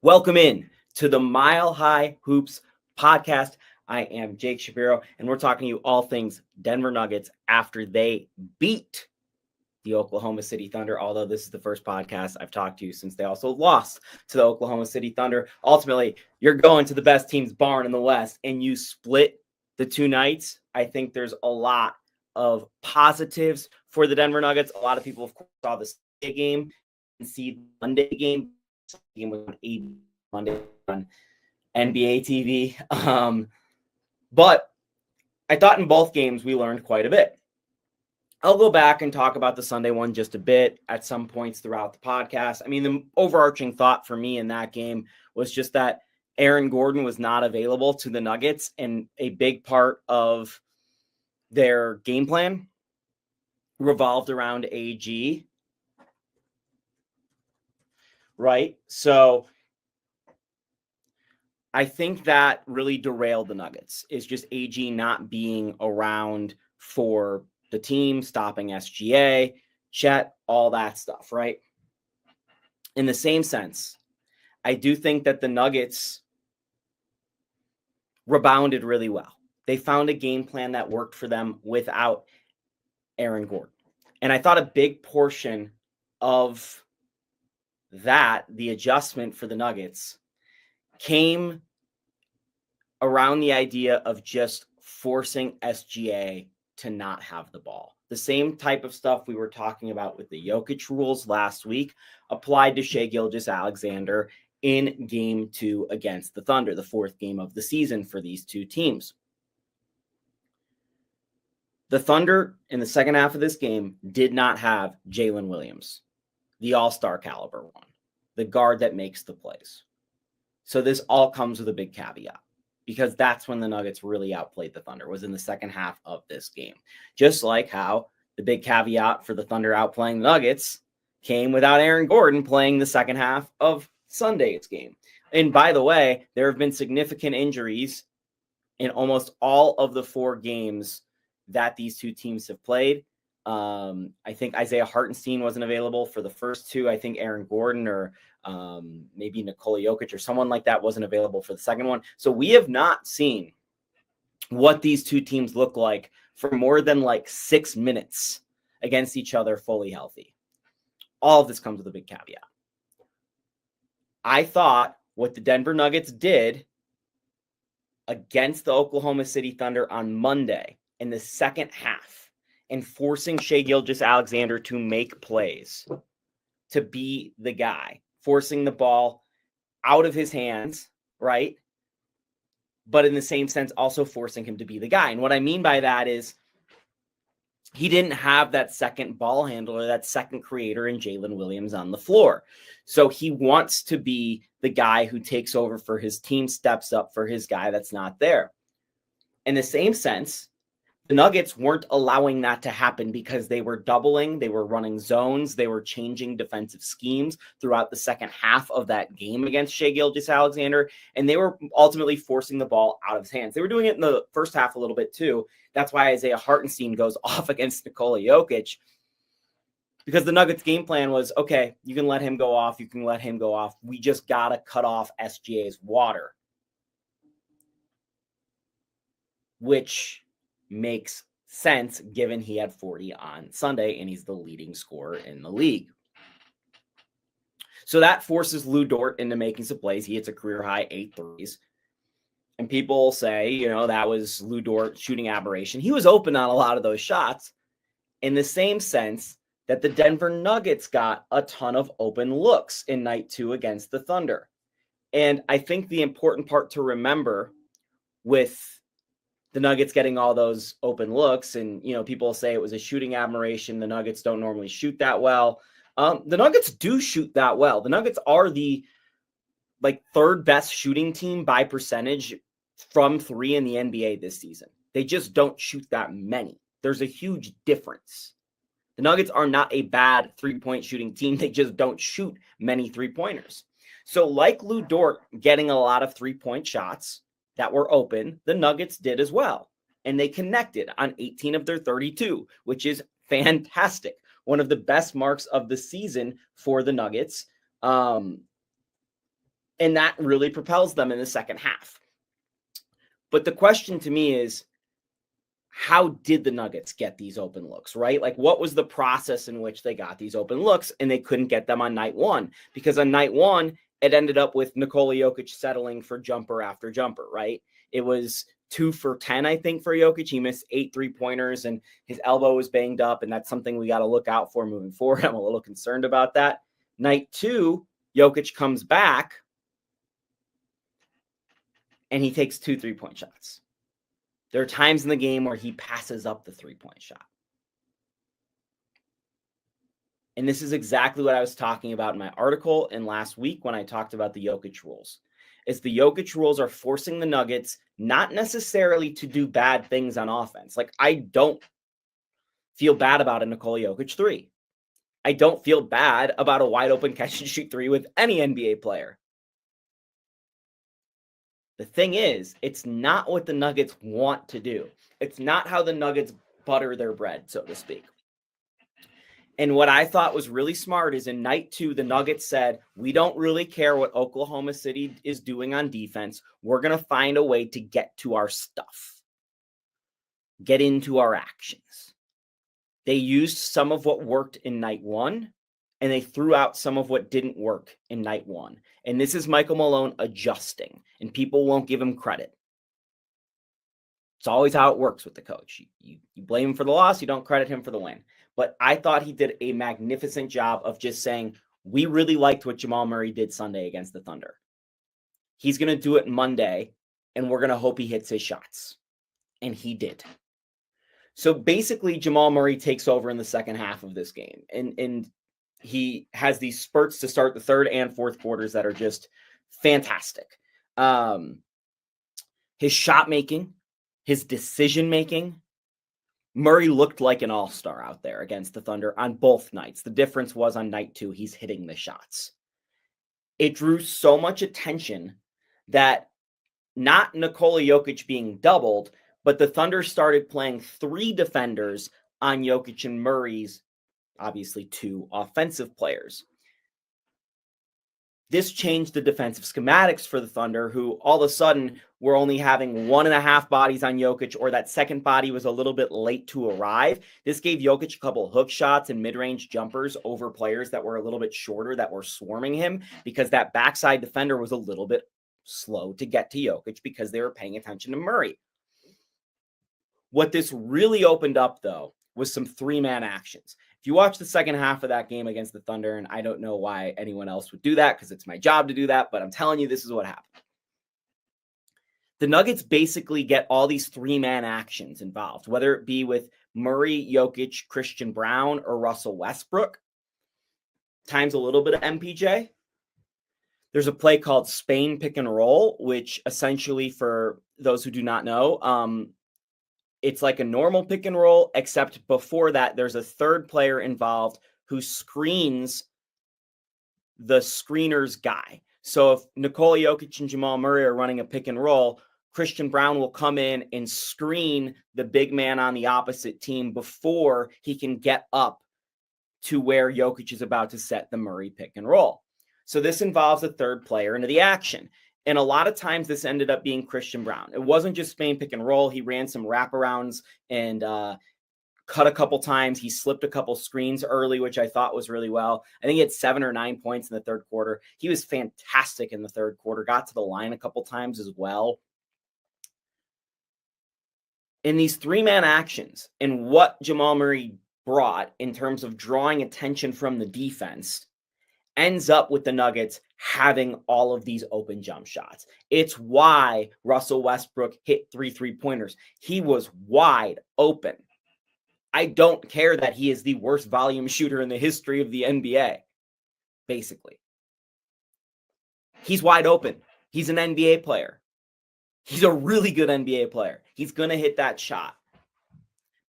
Welcome in to the Mile High Hoops podcast. I am Jake Shapiro, and we're talking to you all things Denver Nuggets after they beat the Oklahoma City Thunder, although this is the first podcast I've talked to you since they also lost to the Oklahoma City Thunder. Ultimately, you're going to the best team's barn in the West, and you split the two nights. I think there's a lot of positives for the Denver Nuggets. A lot of people, of course, saw the Sunday game and see the Monday game. Game was on 8 Monday on NBA TV. But I thought in both games we learned quite a bit. I'll go back and talk about the Sunday one just a bit at some points throughout the podcast. I mean, the overarching thought for me in that game was just that Aaron Gordon was not available to the Nuggets, and a big part of their game plan revolved around AG. Right? So I think that really derailed the Nuggets, is just AG not being around for the team, stopping SGA, Chet, all that stuff, right? In the same sense, I do think that the Nuggets rebounded really well. They found a game plan that worked for them without Aaron Gordon. And I thought a big portion of that, the adjustment for the Nuggets, came around the idea of just forcing SGA to not have the ball. The same type of stuff we were talking about with the Jokic rules last week applied to Shai Gilgeous-Alexander in game 2 against the Thunder, the fourth game of the season for these two teams. The Thunder in the second half of this game did not have Jalen Williams, the all-star caliber one, the guard that makes the plays. So this all comes with a big caveat, because that's when the Nuggets really outplayed the Thunder, was in the second half of this game. Just like how the big caveat for the Thunder outplaying the Nuggets came without Aaron Gordon playing the second half of Sunday's game. And by the way, there have been significant injuries in almost all of the 4 games that these two teams have played. I think Isaiah Hartenstein wasn't available for the first 2. I think Aaron Gordon or maybe Nikola Jokic or someone like that wasn't available for the second one. So we have not seen what these two teams look like for more than like 6 minutes against each other fully healthy. All of this comes with a big caveat. I thought what the Denver Nuggets did against the Oklahoma City Thunder on Monday in the second half, and forcing Shai Gilgeous-Alexander to make plays, to be the guy, forcing the ball out of his hands, right? But in the same sense, also forcing him to be the guy. And what I mean by that is he didn't have that second ball handler, that second creator in Jalen Williams on the floor. So he wants to be the guy who takes over for his team, steps up for his guy that's not there. In the same sense, the Nuggets weren't allowing that to happen because they were doubling, they were running zones, they were changing defensive schemes throughout the second half of that game against Shai Gilgeous-Alexander, and they were ultimately forcing the ball out of his hands. They were doing it in the first half a little bit too. That's why Isaiah Hartenstein goes off against Nikola Jokic, because the Nuggets game plan was, okay, you can let him go off, you can let him go off. We just got to cut off SGA's water, which makes sense given he had 40 on Sunday and he's the leading scorer in the league. So that forces Lou Dort into making some plays. He hits a career high 8 threes. And people say, that was Lou Dort shooting aberration. He was open on a lot of those shots, in the same sense that the Denver Nuggets got a ton of open looks in night 2 against the Thunder. And I think the important part to remember with the Nuggets getting all those open looks, and, people say it was a shooting aberration. The Nuggets don't normally shoot that well. The Nuggets do shoot that well. The Nuggets are the third best shooting team by percentage from 3 in the NBA this season. They just don't shoot that many. There's a huge difference. The Nuggets are not a bad 3-point shooting team. They just don't shoot many 3-pointers. So like Lou Dort getting a lot of 3-point shots that were open, the Nuggets did as well. And they connected on 18 of their 32, which is fantastic. One of the best marks of the season for the Nuggets. And that really propels them in the second half. But the question to me is, how did the Nuggets get these open looks, right? Like, what was the process in which they got these open looks? And they couldn't get them on night one, because on night one, it ended up with Nikola Jokic settling for jumper after jumper, right? It was 2 for 10, I think, for Jokic. He missed 8 3-pointers and his elbow was banged up. And that's something we got to look out for moving forward. I'm a little concerned about that. Night two, Jokic comes back and he takes 2 3-point shots. There are times in the game where he passes up the 3-point shot. And this is exactly what I was talking about in my article and last week when I talked about the Jokic rules. Is the Jokic rules are forcing the Nuggets not necessarily to do bad things on offense. Like, I don't feel bad about a Nikola Jokic 3. I don't feel bad about a wide open catch and shoot 3 with any NBA player. The thing is, it's not what the Nuggets want to do. It's not how the Nuggets butter their bread, so to speak. And what I thought was really smart is in night two, the Nuggets said, we don't really care what Oklahoma City is doing on defense. We're going to find a way to get to our stuff, get into our actions. They used some of what worked in night one, and they threw out some of what didn't work in night one. And this is Michael Malone adjusting, and people won't give him credit. It's always how it works with the coach. You blame him for the loss, you don't credit him for the win. But I thought he did a magnificent job of just saying, we really liked what Jamal Murray did Sunday against the Thunder. He's going to do it Monday, and we're going to hope he hits his shots. And he did. So basically, Jamal Murray takes over in the second half of this game. And he has these spurts to start the third and fourth quarters that are just fantastic. His shot making, his decision making, Murray looked like an all-star out there against the Thunder on both nights. The difference was on night two, he's hitting the shots. It drew so much attention that not Nikola Jokic being doubled, but the Thunder started playing 3 defenders on Jokic and Murray's, obviously 2 offensive players. This changed the defensive schematics for the Thunder, who all of a sudden were only having 1.5 bodies on Jokic, or that second body was a little bit late to arrive. This gave Jokic a couple hook shots and mid-range jumpers over players that were a little bit shorter that were swarming him, because that backside defender was a little bit slow to get to Jokic because they were paying attention to Murray. What this really opened up, though, was some 3-man actions. If you watch the second half of that game against the Thunder, and I don't know why anyone else would do that because it's my job to do that, but I'm telling you, this is what happened. The Nuggets basically get all these 3-man actions involved, whether it be with Murray, Jokic, Christian Brown, or Russell Westbrook, times a little bit of MPJ. There's a play called Spain pick and roll, which essentially, for those who do not know, it's like a normal pick and roll, except before that, there's a third player involved who screens the screener's guy. So if Nikola Jokic and Jamal Murray are running a pick and roll, Christian Brown will come in and screen the big man on the opposite team before he can get up to where Jokic is about to set the Murray pick and roll. So this involves a third player into the action. And a lot of times this ended up being Christian Brown. It wasn't just Spain pick and roll. He ran some wraparounds and cut a couple times. He slipped a couple screens early, which I thought was really well. I think he had 7 or 9 points in the third quarter. He was fantastic in the third quarter, got to the line a couple times as well. In these 3-man actions and what Jamal Murray brought in terms of drawing attention from the defense ends up with the Nuggets having all of these open jump shots. It's why Russell Westbrook hit 3 3-pointers. He was wide open. I don't care that he is the worst volume shooter in the history of the NBA, basically. He's wide open. He's an NBA player. He's a really good NBA player. He's going to hit that shot.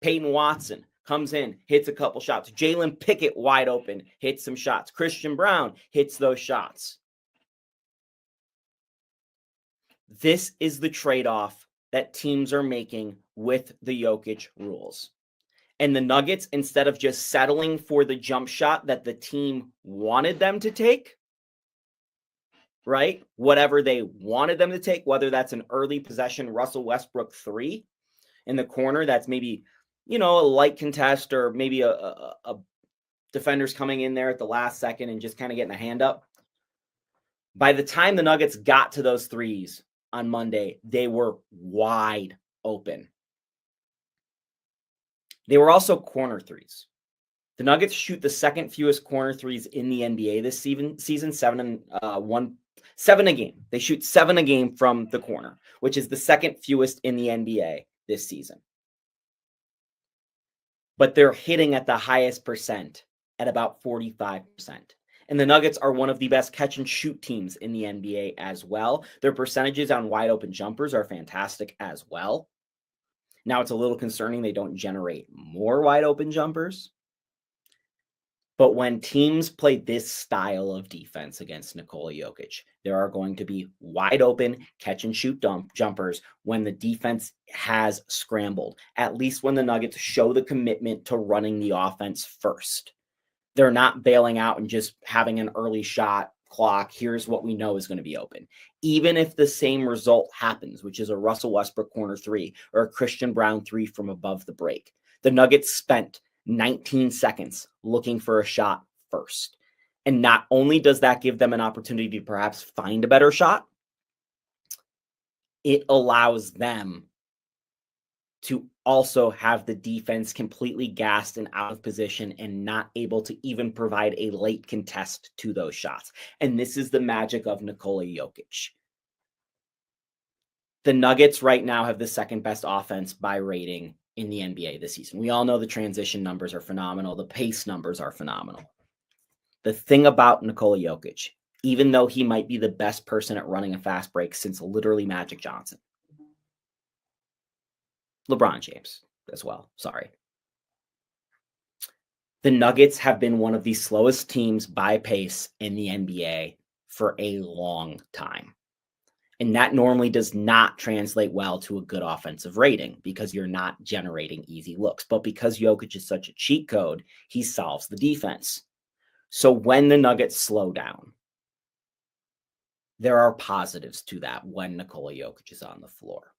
Peyton Watson comes in, hits a couple shots. Jalen Pickett wide open, hits some shots. Christian Brown hits those shots. This is the trade-off that teams are making with the Jokic rules. And the Nuggets, instead of just settling for the jump shot that the team wanted them to take, right? Whatever they wanted them to take, whether that's an early possession Russell Westbrook 3 in the corner, that's maybe, a light contest, or maybe a defender's coming in there at the last second and just kind of getting a hand up. By the time the Nuggets got to those threes on Monday, they were wide open. They were also corner threes. The Nuggets shoot the second fewest corner threes in the NBA this season, 7 a game. They shoot 7 a game from the corner, which is the second fewest in the NBA this season. But they're hitting at the highest percent at about 45%. And the Nuggets are one of the best catch and shoot teams in the NBA as well. Their percentages on wide open jumpers are fantastic as well. Now, it's a little concerning they don't generate more wide open jumpers. But when teams play this style of defense against Nikola Jokic, there are going to be wide open catch and shoot jumpers when the defense has scrambled, at least when the Nuggets show the commitment to running the offense first. They're not bailing out and just having an early shot clock. Here's what we know is going to be open. Even if the same result happens, which is a Russell Westbrook corner 3 or a Christian Brown 3 from above the break, the Nuggets spent 19 seconds looking for a shot first. And not only does that give them an opportunity to perhaps find a better shot, it allows them to also have the defense completely gassed and out of position and not able to even provide a late contest to those shots. And this is the magic of Nikola Jokic. The Nuggets right now have the second best offense by rating in the NBA this season. We all know the transition numbers are phenomenal. The pace numbers are phenomenal. The thing about Nikola Jokic, even though he might be the best person at running a fast break since literally Magic Johnson, LeBron James as well, sorry. The Nuggets have been one of the slowest teams by pace in the NBA for a long time. And that normally does not translate well to a good offensive rating because you're not generating easy looks. But because Jokic is such a cheat code, he solves the defense. So when the Nuggets slow down, there are positives to that when Nikola Jokic is on the floor.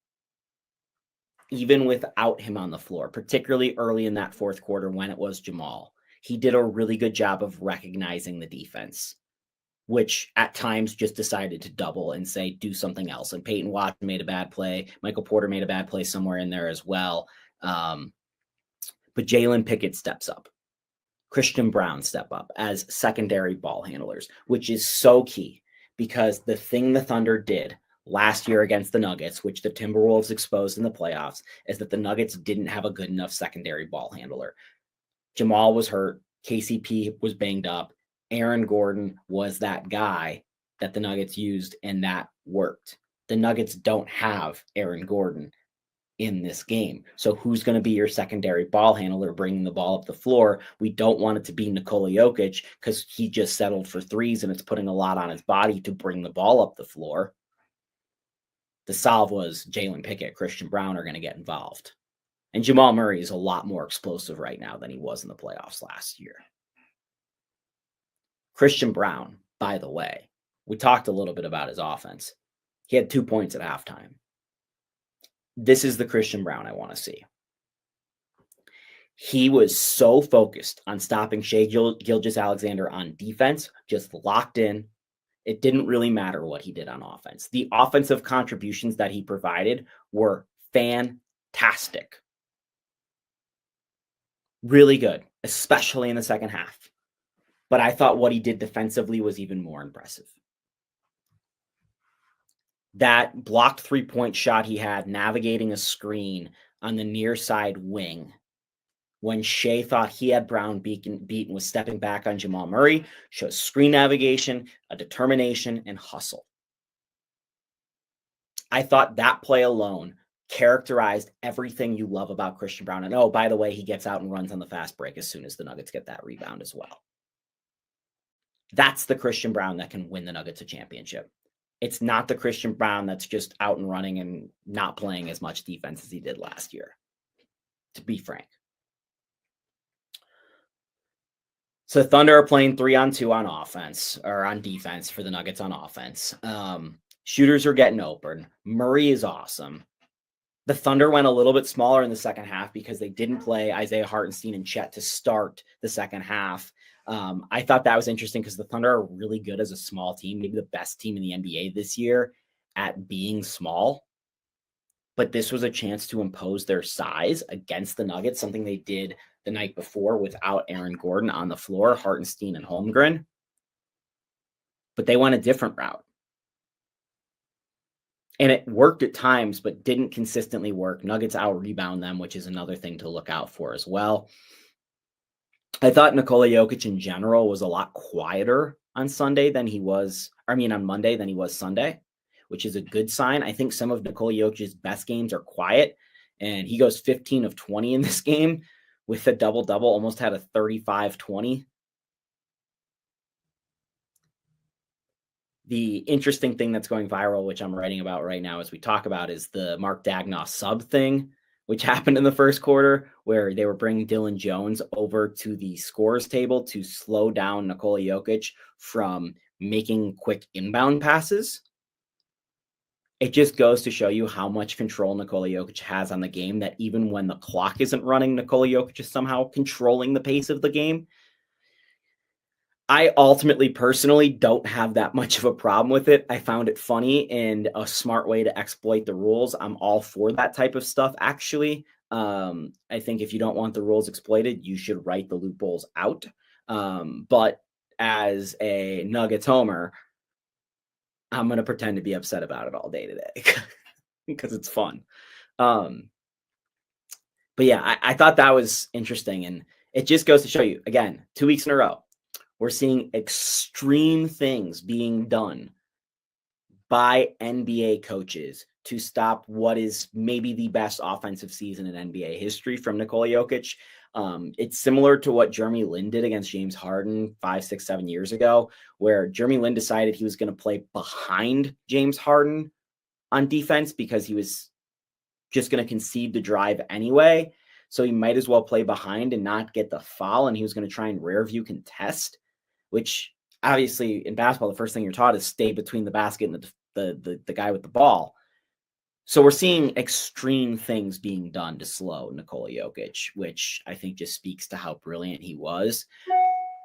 Even without him on the floor, particularly early in that fourth quarter when it was Jamal, he did a really good job of recognizing the defense, which at times just decided to double and say, do something else. And Peyton Watson made a bad play. Michael Porter made a bad play somewhere in there as well. But Jalen Pickett steps up. Christian Brown step up as secondary ball handlers, which is so key because the thing the Thunder did last year against the Nuggets, which the Timberwolves exposed in the playoffs, is that the Nuggets didn't have a good enough secondary ball handler. Jamal was hurt. KCP was banged up. Aaron Gordon was that guy that the Nuggets used, and that worked. The Nuggets don't have Aaron Gordon in this game. So who's going to be your secondary ball handler bringing the ball up the floor? We don't want it to be Nikola Jokic because he just settled for threes and it's putting a lot on his body to bring the ball up the floor. The solve was Jalen Pickett, Christian Brown are going to get involved. And Jamal Murray is a lot more explosive right now than he was in the playoffs last year. Christian Brown, by the way, we talked a little bit about his offense. He had 2 points at halftime. This is the Christian Brown I want to see. He was so focused on stopping Shai Gilgeous-Alexander on defense, just locked in. It didn't really matter what he did on offense. The offensive contributions that he provided were fantastic. Really good, especially in the second half. But I thought what he did defensively was even more impressive. That blocked three-point shot he had navigating a screen on the near side wing when Shai thought he had Brown beaten, was stepping back on Jamal Murray, shows screen navigation, a determination, and hustle. I thought that play alone characterized everything you love about Christian Brown. And oh, by the way, he gets out and runs on the fast break as soon as the Nuggets get that rebound as well. That's the Christian Brown that can win the Nuggets a championship. It's not the Christian Brown that's just out and running and not playing as much defense as he did last year, to be frank. So Thunder are playing 3-on-2 on offense, or on defense for the Nuggets on offense. Shooters are getting open. Murray is awesome. The Thunder went a little bit smaller in the second half because they didn't play Isaiah Hartenstein and Chet to start the second half. I thought that was interesting because the Thunder are really good as a small team, maybe the best team in the NBA this year at being small. But this was a chance to impose their size against the Nuggets, something they did the night before without Aaron Gordon on the floor, Hartenstein and Holmgren. But they went a different route. And it worked at times, but didn't consistently work. Nuggets out-rebound them, which is another thing to look out for as well. I thought Nikola Jokic in general was a lot quieter on Monday than he was Sunday, which is a good sign. I think some of Nikola Jokic's best games are quiet, and he goes 15 of 20 in this game with a double-double, almost had a 35-20. The interesting thing that's going viral, which I'm writing about right now as we talk about, is the Mark Daigneault sub thing, which happened in the first quarter, where they were bringing Dylan Jones over to the scores table to slow down Nikola Jokic from making quick inbound passes. It just goes to show you how much control Nikola Jokic has on the game, that even when the clock isn't running, Nikola Jokic is somehow controlling the pace of the game. I ultimately, personally, don't have that much of a problem with it. I found it funny and a smart way to exploit the rules. I'm all for that type of stuff, actually. I think if you don't want the rules exploited, you should write the loopholes out. But as a Nuggets homer, I'm going to pretend to be upset about it all day today because it's fun. But yeah, I thought that was interesting. And it just goes to show you, again, 2 weeks in a row, we're seeing extreme things being done by NBA coaches to stop what is maybe the best offensive season in NBA history from Nikola Jokic. It's similar to what Jeremy Lin did against James Harden 5, 6, 7 years ago, where Jeremy Lin decided he was going to play behind James Harden on defense because he was just going to concede the drive anyway. So he might as well play behind and not get the foul. And he was going to try and rear view contest, which obviously in basketball, the first thing you're taught is stay between the basket and the guy with the ball. So we're seeing extreme things being done to slow Nikola Jokic, which I think just speaks to how brilliant he was.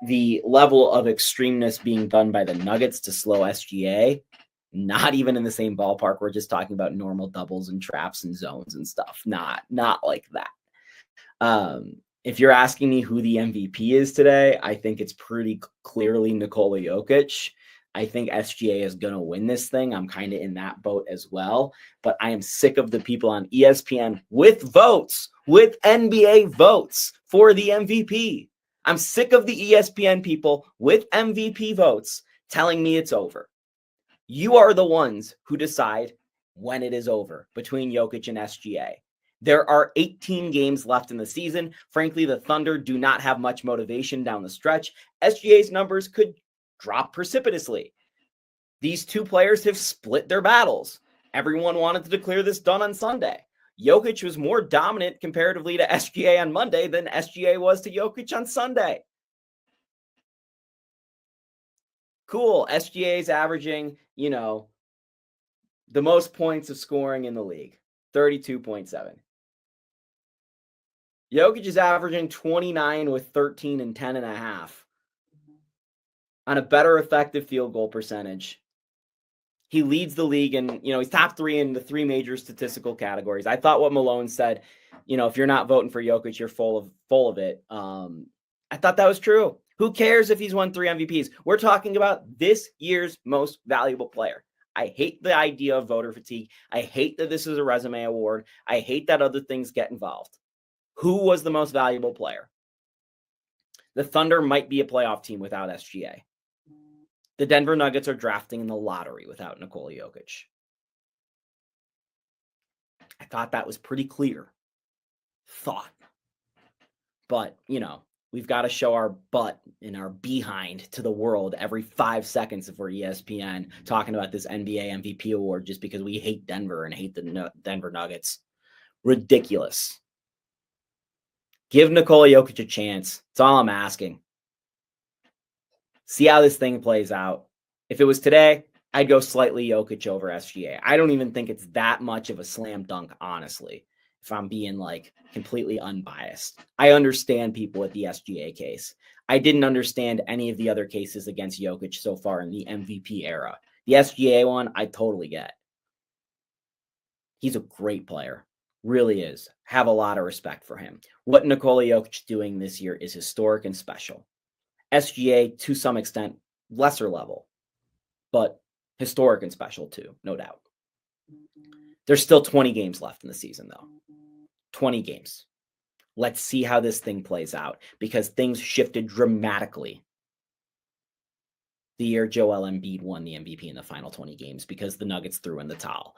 The level of extremeness being done by the Nuggets to slow SGA, not even in the same ballpark. We're just talking about normal doubles and traps and zones and stuff. Not like that. If you're asking me who the MVP is today, I think it's pretty clearly Nikola Jokic. I think SGA is going to win this thing. I'm kind of in that boat as well. But I am sick of the people on ESPN with votes, with NBA votes for the MVP. I'm sick of the ESPN people with MVP votes telling me it's over. You are the ones who decide when it is over between Jokic and SGA. There are 18 games left in the season. Frankly, the Thunder do not have much motivation down the stretch. SGA's numbers could drop precipitously. These two players have split their battles. Everyone wanted to declare this done on Sunday. Jokic was more dominant comparatively to SGA on Monday than SGA was to Jokic on Sunday. Cool. SGA is averaging, the most points of scoring in the league, 32.7. Jokic is averaging 29 with 13 and 10.5 on a better effective field goal percentage. He leads the league and, he's top 3 in the 3 major statistical categories. I thought what Malone said, if you're not voting for Jokic, you're full of it. I thought that was true. Who cares if he's won 3 MVPs? We're talking about this year's most valuable player. I hate the idea of voter fatigue. I hate that this is a resume award. I hate that other things get involved. Who was the most valuable player? The Thunder might be a playoff team without SGA. The Denver Nuggets are drafting in the lottery without Nikola Jokic. I thought that was pretty clear. But, we've got to show our butt and our behind to the world every 5 seconds if we're ESPN talking about this NBA MVP award just because we hate Denver and hate the Denver Nuggets. Ridiculous. Give Nikola Jokic a chance. That's all I'm asking. See how this thing plays out. If it was today, I'd go slightly Jokic over SGA. I don't even think it's that much of a slam dunk, honestly, if I'm being like completely unbiased. I understand people with the SGA case. I didn't understand any of the other cases against Jokic so far in the MVP era. The SGA one, I totally get. He's a great player. Really is. Have a lot of respect for him. What Nikola Jokic doing this year is historic and special. SGA, to some extent, lesser level, but historic and special too, no doubt. There's still 20 games left in the season, though. 20 games. Let's see how this thing plays out, because things shifted dramatically the year Joel Embiid won the MVP in the final 20 games because the Nuggets threw in the towel.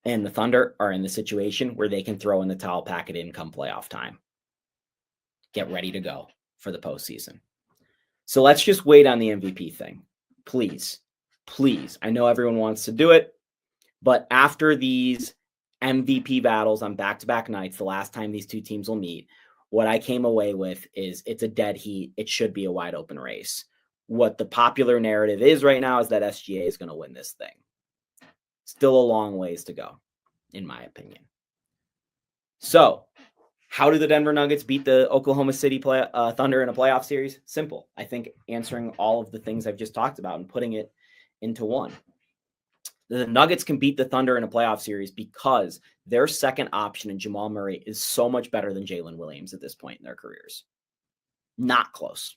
And the Thunder are in the situation where they can throw in the towel, pack it in come playoff time. Get ready to go for the postseason. So let's just wait on the MVP thing. Please. I know everyone wants to do it, but after these MVP battles on back-to-back nights, the last time these two teams will meet, what I came away with is it's a dead heat. It should be a wide open race. What the popular narrative is right now is that SGA is going to win this thing. Still a long ways to go, in my opinion. So, how do the Denver Nuggets beat the Oklahoma City Thunder in a playoff series? Simple. I think answering all of the things I've just talked about and putting it into one. The Nuggets can beat the Thunder in a playoff series because their second option in Jamal Murray is so much better than Jalen Williams at this point in their careers. Not close.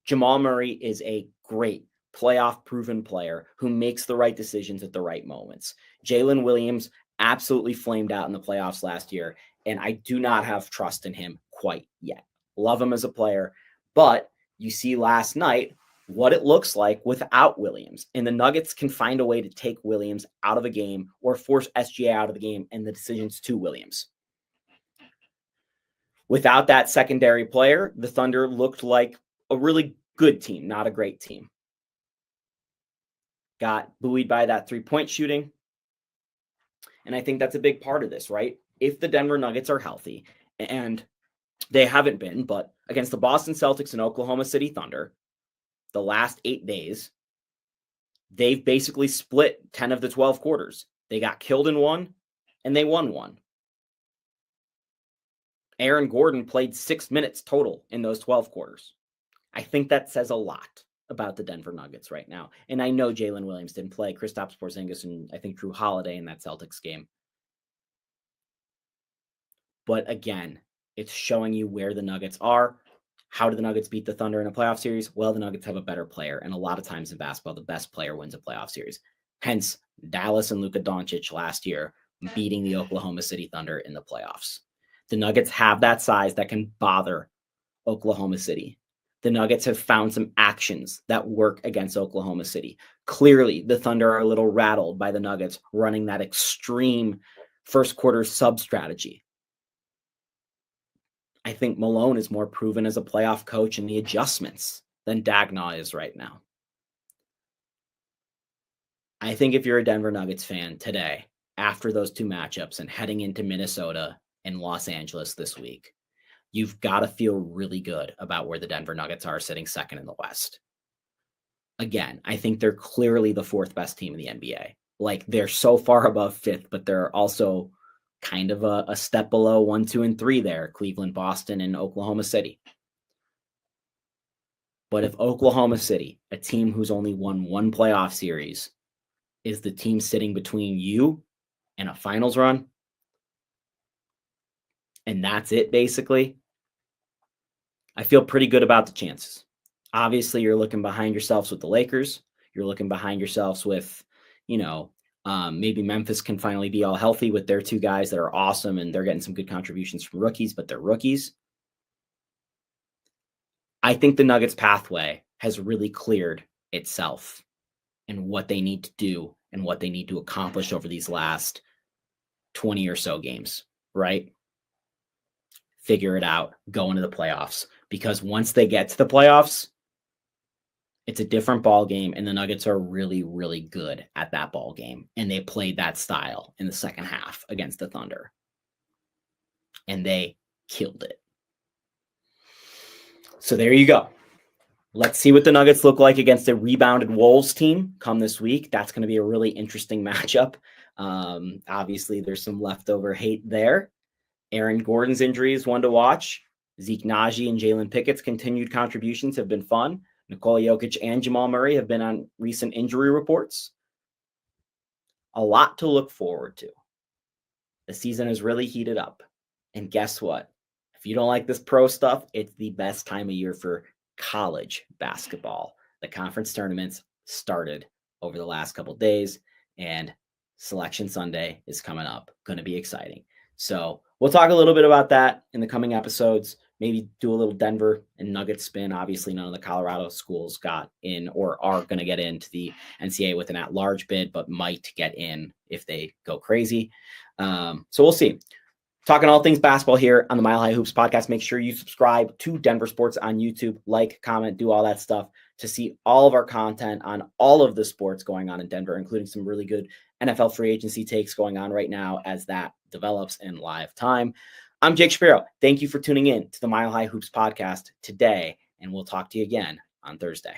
Jamal Murray is a great playoff-proven player who makes the right decisions at the right moments. Jalen Williams absolutely flamed out in the playoffs last year, and I do not have trust in him quite yet. Love him as a player, but you see last night what it looks like without Williams, and the Nuggets can find a way to take Williams out of a game or force SGA out of the game and the decisions to Williams. Without that secondary player, the Thunder looked like a really good team, not a great team. Got buoyed by that three-point shooting. And I think that's a big part of this, right? If the Denver Nuggets are healthy, and they haven't been, but against the Boston Celtics and Oklahoma City Thunder, the last 8 days, they've basically split 10 of the 12 quarters. They got killed in one, and they won one. Aaron Gordon played 6 minutes total in those 12 quarters. I think that says a lot about the Denver Nuggets right now. And I know Jalen Williams didn't play. Kristaps Porzingis and I think Drew Holiday in that Celtics game. But again, it's showing you where the Nuggets are. How do the Nuggets beat the Thunder in a playoff series? Well, the Nuggets have a better player. And a lot of times in basketball, the best player wins a playoff series. Hence, Dallas and Luka Doncic last year beating the Oklahoma City Thunder in the playoffs. The Nuggets have that size that can bother Oklahoma City. The Nuggets have found some actions that work against Oklahoma City. Clearly, the Thunder are a little rattled by the Nuggets running that extreme first quarter sub strategy. I think Malone is more proven as a playoff coach in the adjustments than Dagnall is right now. I think if you're a Denver Nuggets fan today, after those two matchups and heading into Minnesota and Los Angeles this week, you've got to feel really good about where the Denver Nuggets are sitting second in the West. Again, I think they're clearly the fourth best team in the NBA. Like, they're so far above fifth, but they're also kind of a step below 1, 2, and 3 there, Cleveland, Boston, and Oklahoma City. But if Oklahoma City, a team who's only won one playoff series, is the team sitting between you and a finals run, and that's it basically, I feel pretty good about the chances. Obviously, you're looking behind yourselves with the Lakers. You're looking behind yourselves with, maybe Memphis can finally be all healthy with their two guys that are awesome and they're getting some good contributions from rookies, but they're rookies. I think the Nuggets pathway has really cleared itself and what they need to do and what they need to accomplish over these last 20 or so games, right? Figure it out, go into the playoffs. Because once they get to the playoffs, it's a different ball game, and the Nuggets are really, really good at that ball game. And they played that style in the second half against the Thunder. And they killed it. So there you go. Let's see what the Nuggets look like against a rebounded Wolves team come this week. That's going to be a really interesting matchup. Obviously, there's some leftover hate there. Aaron Gordon's injury is one to watch. Zeke Naji and Jalen Pickett's continued contributions have been fun. Nikola Jokic and Jamal Murray have been on recent injury reports. A lot to look forward to. The season is really heated up. And guess what? If you don't like this pro stuff, it's the best time of year for college basketball. The conference tournaments started over the last couple of days, and Selection Sunday is coming up. Going to be exciting. So we'll talk a little bit about that in the coming episodes. Maybe do a little Denver and Nuggets spin. Obviously, none of the Colorado schools got in or are going to get into the NCAA with an at-large bid, but might get in if they go crazy. So we'll see. Talking all things basketball here on the Mile High Hoops podcast. Make sure you subscribe to Denver Sports on YouTube, like, comment, do all that stuff to see all of our content on all of the sports going on in Denver, including some really good NFL free agency takes going on right now as that develops in live time. I'm Jake Shapiro. Thank you for tuning in to the Mile High Hoops podcast today, and we'll talk to you again on Thursday.